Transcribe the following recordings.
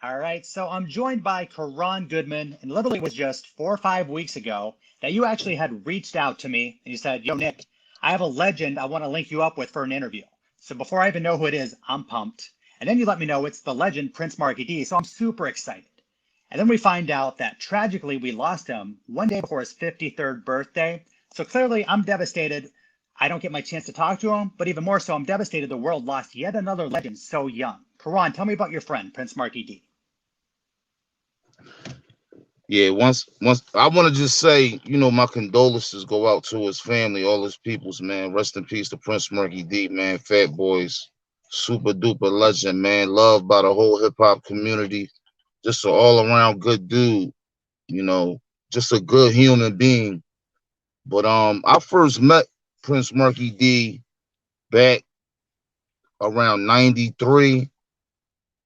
All right, so I'm joined by Goodman, and literally was just 4 or 5 weeks ago that you actually had reached out to me and you said, "Yo, Nick, I have a legend I want to link you up with for an interview." So before I even know who it is, I'm pumped. And then you let me know it's the legend Prince Markee Dee, so I'm super excited. And then we find out that tragically we lost him one day before his 53rd birthday. So clearly I'm devastated. I don't get my chance to talk to him, but even more so, I'm devastated the world lost yet another legend so young. Karan, tell me about your friend, Prince Markee Dee. Yeah, once I want to just say, my condolences go out to his family, all his peoples, man. Rest in peace to Prince Markee D, man. Fat Boys, super duper legend, man. Loved by the whole hip hop community. Just an all around good dude, you know, just a good human being. But I first met Prince Markee D back around '93.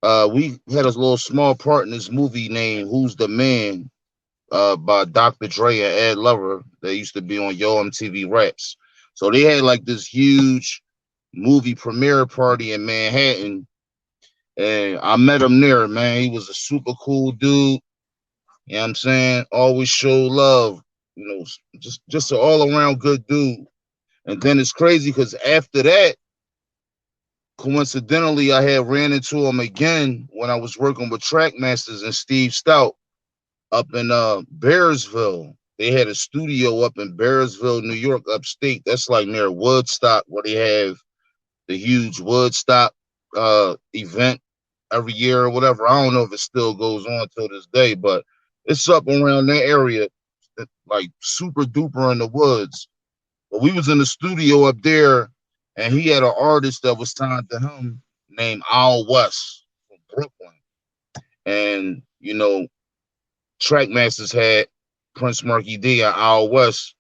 We had a little small part in this movie named Who's the Man, by Dr. Dre and Ed Lover that used to be on Yo MTV Raps. So they had like this huge movie premiere party in Manhattan, and I met him there, man. He was a super cool dude. You know what I'm saying? Always show love, just an all around good dude. And then it's crazy because after that, coincidentally, I had ran into him again when I was working with Trackmasters and Steve Stout up in Bearsville. They had a studio up in Bearsville, New York, upstate. That's like near Woodstock, where they have the huge Woodstock event every year or whatever. I don't know if it still goes on till this day, but it's up around that area, like super duper in the woods. But we was in the studio up there, and he had an artist that was signed to him named Al West from Brooklyn. And, Trackmasters had Prince Markee D and Al West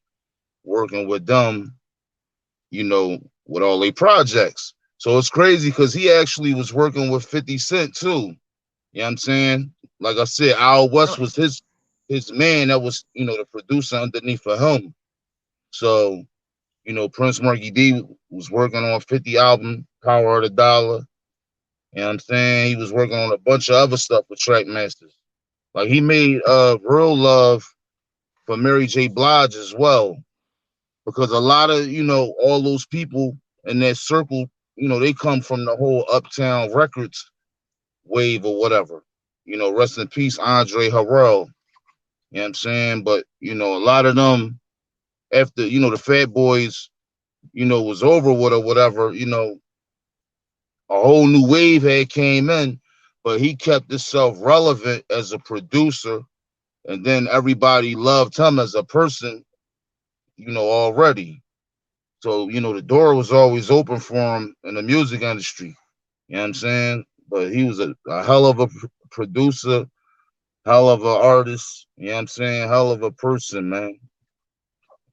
working with them, with all their projects. So it's crazy because he actually was working with 50 Cent too. You know what I'm saying? Like I said, Al West Really? was his man that was, the producer underneath of him. So, Prince Markee D was working on 50 album, Power of the Dollar. You know what I'm saying? He was working on a bunch of other stuff with Trackmasters. Like he made Real Love for Mary J. Blige as well, because a lot of all those people in that circle, they come from the whole Uptown Records wave or whatever. Rest in peace, Andre Harrell. You know what I'm saying? But a lot of them after the Fat Boys, was over with or whatever. A whole new wave had came in, but he kept himself relevant as a producer, and then everybody loved him as a person, already. So, the door was always open for him in the music industry. You know what I'm saying? But he was a hell of a producer, hell of an artist. You know what I'm saying? Hell of a person, man.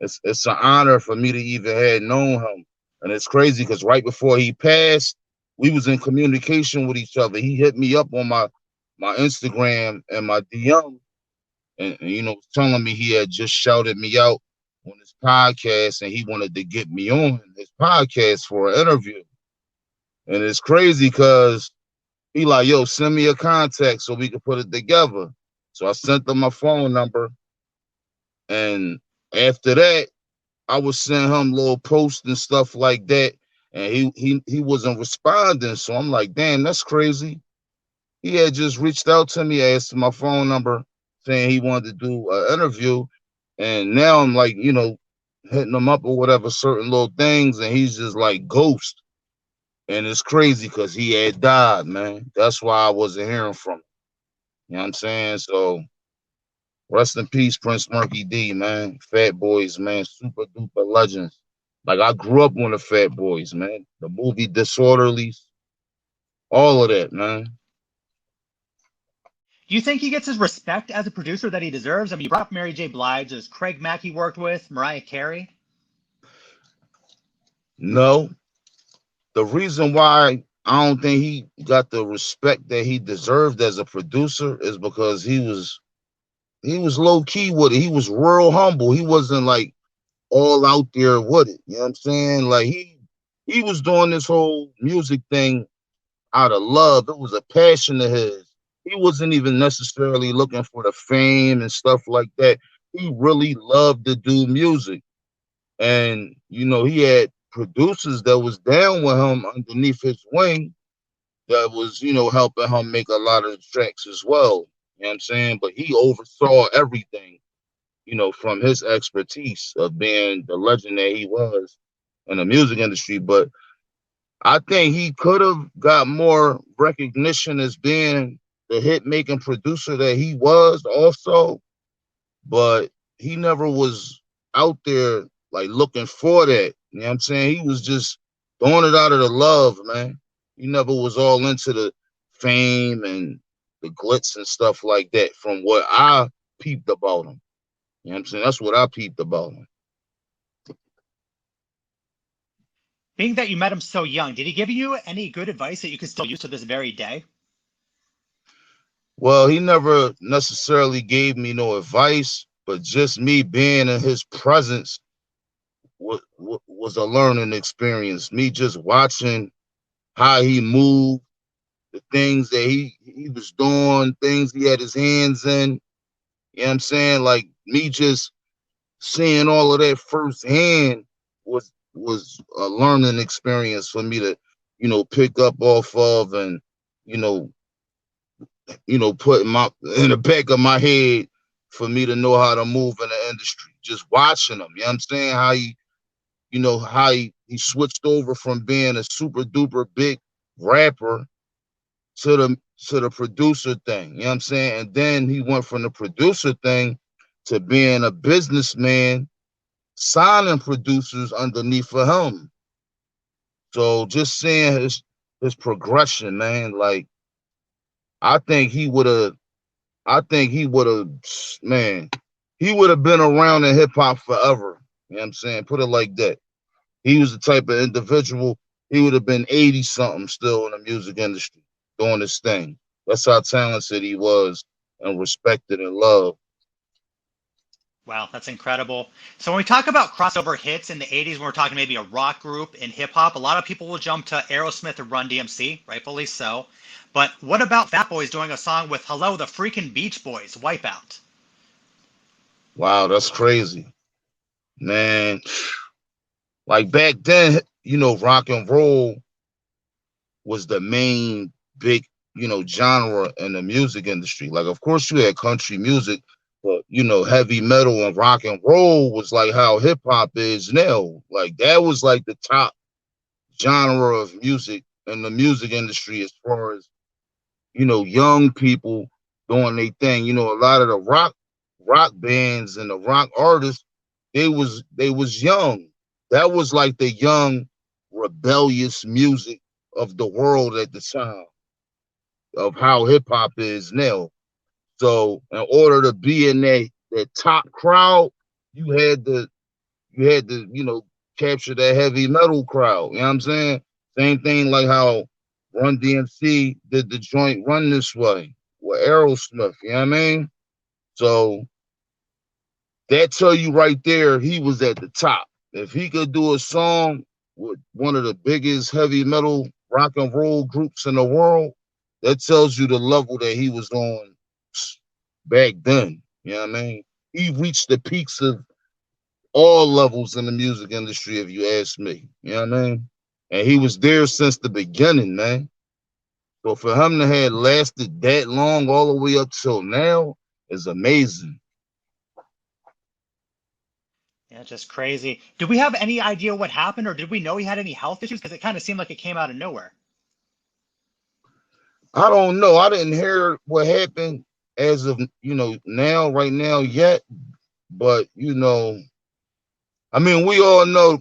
It's an honor for me to even had known him. And it's crazy because right before he passed, we was in communication with each other. He hit me up on my Instagram and my DM, and was telling me he had just shouted me out on his podcast and he wanted to get me on his podcast for an interview. And it's crazy because he like, yo, send me a contact so we can put it together. So I sent him my phone number, and after that, I was sending him little posts and stuff like that, and he wasn't responding. So I'm like, damn, that's crazy. He had just reached out to me, asked for my phone number, saying he wanted to do an interview, and now I'm like, hitting him up or whatever, certain little things, and he's just like ghost. And it's crazy because he had died, man. That's why I wasn't hearing from him. You know what I'm saying? So rest in peace, Prince Markee D, man. Fat Boys, man. Super duper legends. Like I grew up on the Fat Boys, man. The movie Disorderlies, all of that, man. Do you think he gets his respect as a producer that he deserves? I mean, you brought up Mary J. Blige, as Craig Mackey worked with, Mariah Carey. No, the reason why I don't think he got the respect that he deserved as a producer is because he was low key with it. He was real humble. He wasn't like all out there with it. You know what I'm saying? Like he was doing this whole music thing out of love. It was a passion of his. he wasn't even necessarily looking for the fame and stuff like that. He really loved to do music. And, he had producers that was down with him underneath his wing that was, helping him make a lot of the tracks as well. You know what I'm saying? But he oversaw everything, from his expertise of being the legend that he was in the music industry. But I think he could have got more recognition as being the hit making producer that he was also, but he never was out there like looking for that. You know what I'm saying? He was just throwing it out of the love, man. He never was all into the fame and the glitz and stuff like that from what I peeped about him. You know what I'm saying? That's what I peeped about him. Being that you met him so young, did he give you any good advice that you could still use to this very day? Well, he never necessarily gave me no advice, but just me being in his presence was a learning experience. Me just watching how he moved, the things that he was doing, things he had his hands in. You know what I'm saying? Like me just seeing all of that firsthand was a learning experience for me to, pick up off of and, you know, put in the back of my head for me to know how to move in the industry. Just watching him. You know what I'm saying? How he switched over from being a super duper big rapper to the producer thing. You know what I'm saying? And then he went from the producer thing to being a businessman, signing producers underneath of him. So just seeing his progression, man, like I think he would have I think he would have man, he would have been around in hip hop forever. You know what I'm saying? Put it like that. He was the type of individual, he would have been 80 something still in the music industry doing his thing. That's how talented he was and respected and loved. Wow, that's incredible. So when we talk about crossover hits in the 80s, when we're talking maybe a rock group in hip hop, a lot of people will jump to Aerosmith or Run DMC, rightfully so. But what about Fat Boys doing a song with Hello, the freaking Beach Boys, Wipeout? Wow, that's crazy. Man, like back then, rock and roll was the main big, genre in the music industry. Like, of course, you had country music, but heavy metal and rock and roll was like how hip hop is now. Like that was like the top genre of music in the music industry as far as young people doing their thing. A lot of the rock bands and the rock artists, they was young. That was like the young rebellious music of the world at the time of how hip hop is now. So in order to be in that top crowd, you had to capture that heavy metal crowd. You know what I'm saying? Same thing like how Run DMC did the joint Run This Way with Aerosmith. You know what I mean? So that tell you right there he was at the top. If he could do a song with one of the biggest heavy metal rock and roll groups in the world, that tells you the level that he was on back then. You know what I mean? He reached the peaks of all levels in the music industry, if you ask me. You know what I mean? And he was there since the beginning, man. So for him to have lasted that long all the way up till now is amazing. Yeah, just crazy. Did we have any idea what happened, or did we know he had any health issues? Because it kind of seemed like it came out of nowhere. I don't know. I didn't hear what happened as of now, right now yet. But I mean, we all know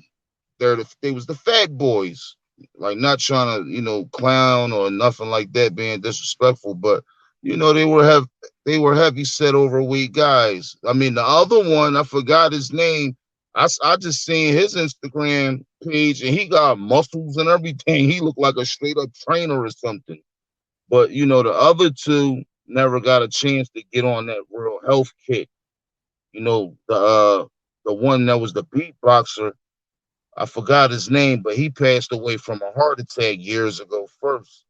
they was the Fat Boys. Like not trying to clown or nothing like that, being disrespectful, but they were heavy set overweight guys. I mean, the other one, I forgot his name. I just seen his Instagram page and he got muscles and everything. He looked like a straight up trainer or something. But the other two never got a chance to get on that real health kick. The one that was the beatboxer, I forgot his name, but he passed away from a heart attack years ago first.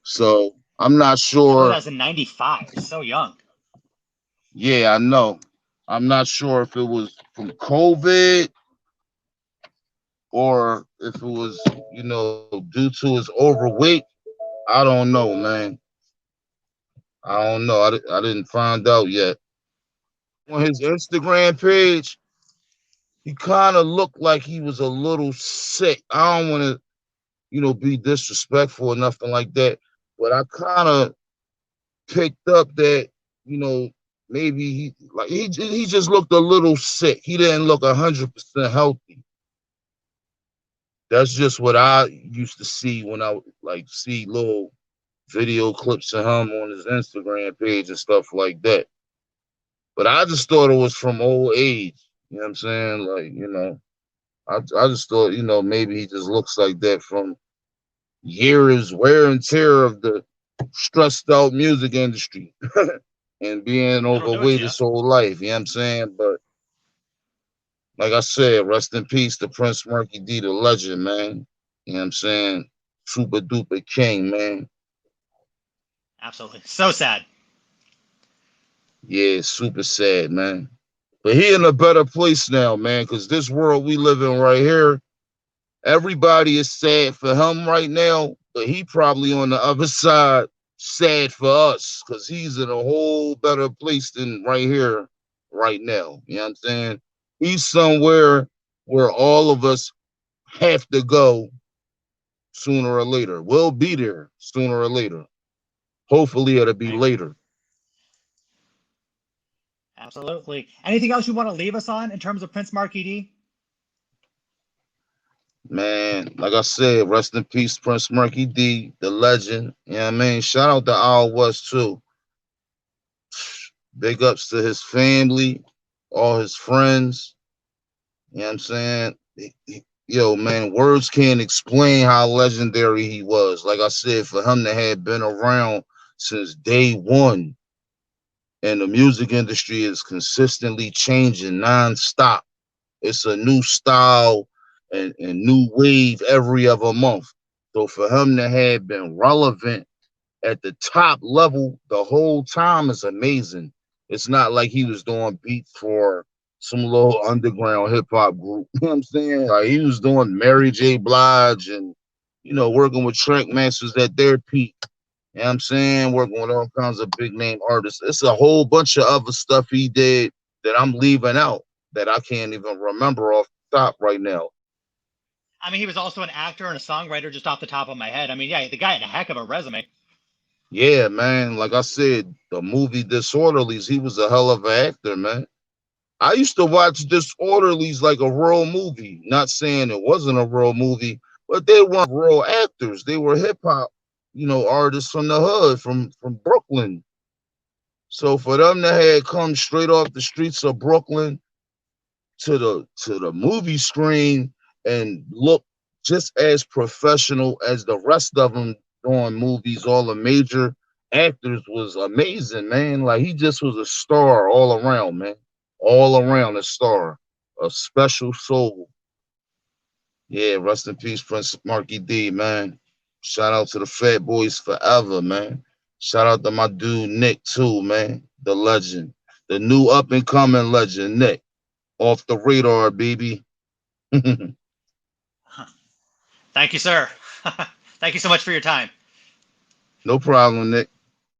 So I'm not I believe that sure. was in '95. So young. Yeah, I know. I'm not sure if it was from COVID or if it was, due to his overweight. I don't know, man. I don't know. I didn't find out yet. On his Instagram page, he kind of looked like he was a little sick. I don't want to, be disrespectful or nothing like that, but I kind of picked up that, you know, maybe he just looked a little sick. He didn't look 100% healthy. That's just what I used to see when I like see little video clips of him on his Instagram page and stuff like that. But I just thought it was from old age. You know what I'm saying? Like, I just thought, maybe he just looks like that from years wear and tear of the stressed out music industry and being That'll do it to overweight you. his whole life. You know what I'm saying? But like I said, rest in peace to Prince Markee Dee, the legend, man. You know what I'm saying? Super duper king, man. Absolutely. So sad. Yeah, super sad, man. But he in a better place now, man, because this world we live in right here, everybody is sad for him right now, but he probably on the other side sad for us because he's in a whole better place than right here, right now. You know what I'm saying? He's somewhere where all of us have to go sooner or later. We'll be there sooner or later. Hopefully, it'll be I agree. later. Absolutely. Anything else you want to leave us on in terms of Prince Markee Dee? Man, like I said, rest in peace, Prince Markee Dee, the legend. You know what I mean? Shout out to Al West, too. Big ups to his family, all his friends. You know what I'm saying? Yo, man, words can't explain how legendary he was. Like I said, for him to have been around since day one, and the music industry is consistently changing nonstop. It's a new style and new wave every other month. So for him to have been relevant at the top level the whole time is amazing. It's not like he was doing beats for some little underground hip hop group. You know what I'm saying? Like he was doing Mary J. Blige and working with track masters at their peak. You know what I'm saying? Working with all kinds of big name artists. It's a whole bunch of other stuff he did that I'm leaving out that I can't even remember off the top right now. I mean, he was also an actor and a songwriter just off the top of my head. I mean, yeah, the guy had a heck of a resume. Yeah, man. Like I said, the movie Disorderlies, he was a hell of an actor, man. I used to watch Disorderlies like a real movie. Not saying it wasn't a real movie, but they weren't real actors. They were hip hop, artists from the hood, from Brooklyn. So for them to have come straight off the streets of Brooklyn to the movie screen and look just as professional as the rest of them doing movies, all the major actors was amazing, man. Like he just was a star all around, man. All around a star, a special soul. Yeah, rest in peace, Prince Markee Dee, man. Shout out to the Fat Boys forever, man. Shout out to my dude Nick too, man. The legend, the new up and coming legend, Nick. Off the radar, baby. Thank you, sir. Thank you so much for your time. No problem, Nick.